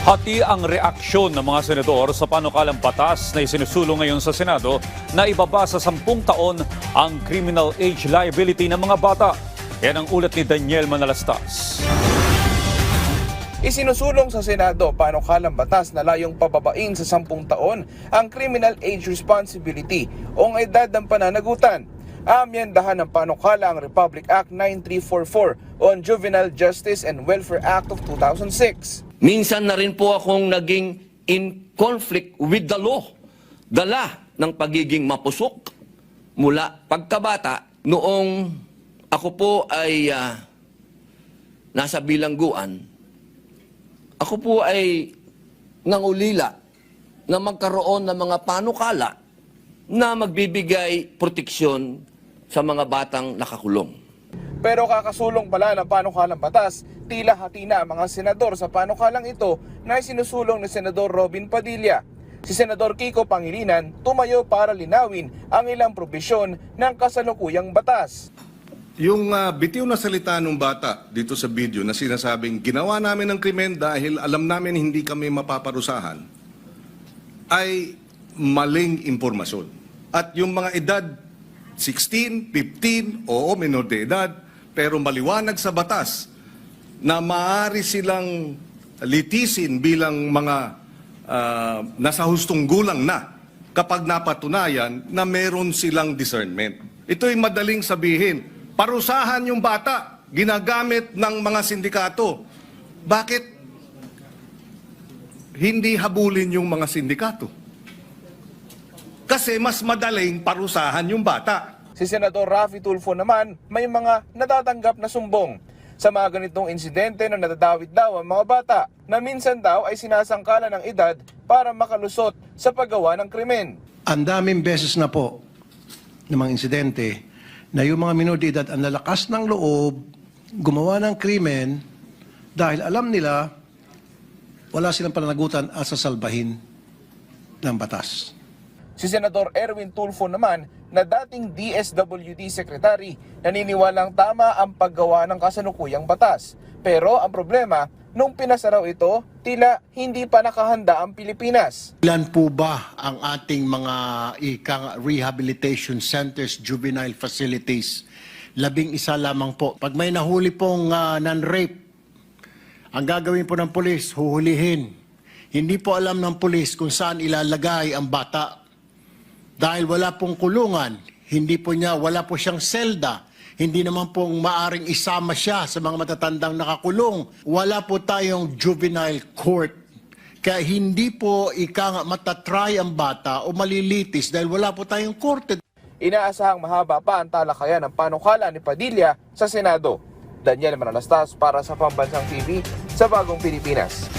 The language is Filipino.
Hati ang reaksyon ng mga senador sa panukalang batas na isinusulong ngayon sa Senado na ibaba sa 10 taon ang criminal age liability ng mga bata. Yan ang ulat ni Daniel Manalastas. Isinusulong sa Senado panukalang batas na layong pababain sa 10 taon ang criminal age responsibility o ang edad ng pananagutan. Amyendahan ng panukala ang Republic Act 9344 on Juvenile Justice and Welfare Act of 2006. Minsan na rin po akong naging in conflict with the law. Dala ng pagiging mapusok mula pagkabata noong ako po ay nasa bilangguan. Ako po ay nangulila na magkaroon ng mga panukala na magbibigay proteksyon sa mga batang nakakulong. Pero kakasulong pala ng panukalang batas, tila hati na ang mga senador sa panukalang ito na isinusulong ni Senador Robin Padilla. Si Senador Kiko Pangilinan tumayo para linawin ang ilang probisyon ng kasalukuyang batas. Yung bitiw na salita ng bata dito sa video na sinasabing ginawa namin ng krimen dahil alam namin hindi kami mapaparusahan ay maling impormasyon. At yung mga edad 16, 15, oo, menor de edad, pero maliwanag sa batas na maaari silang litisin bilang mga nasa hustong gulang na kapag napatunayan na meron silang discernment. Ito'y madaling sabihin, parusahan yung bata, ginagamit ng mga sindikato. Bakit hindi habulin yung mga sindikato? Kasi mas madaling parusahan yung bata. Si Senador Raffy Tulfo naman may mga natatanggap na sumbong sa mga ganitong insidente na nadadawit daw ang mga bata na minsan daw ay sinasangkala ng edad para makalusot sa paggawa ng krimen. Ang daming beses na po ng mga insidente na yung mga minor de edad ang lalakas ng loob, gumawa ng krimen dahil alam nila wala silang pananagutan at sasalbahin ng batas. Si Senador Erwin Tulfo naman na dating DSWD Secretary naniniwalang tama ang paggawa ng kasalukuyang batas. Pero ang problema, nung pinasaraw ito, tila hindi pa nakahanda ang Pilipinas. Ilan po ba ang ating mga rehabilitation centers, juvenile facilities? 11 lamang po. Pag may nahuli pong non-rape, ang gagawin po ng pulis, huhulihin. Hindi po alam ng pulis kung saan ilalagay ang bata. Dahil wala pong kulungan, wala po siyang selda, hindi naman pong maaring isama siya sa mga matatandang nakakulong. Wala po tayong juvenile court. Kaya hindi po matatry ang bata o malilitis dahil wala po tayong korte. Inaasahang mahaba pa ang talakayan ng panukala ni Padilla sa Senado. Daniel Manalastas para sa Pambansang TV sa Bagong Pilipinas.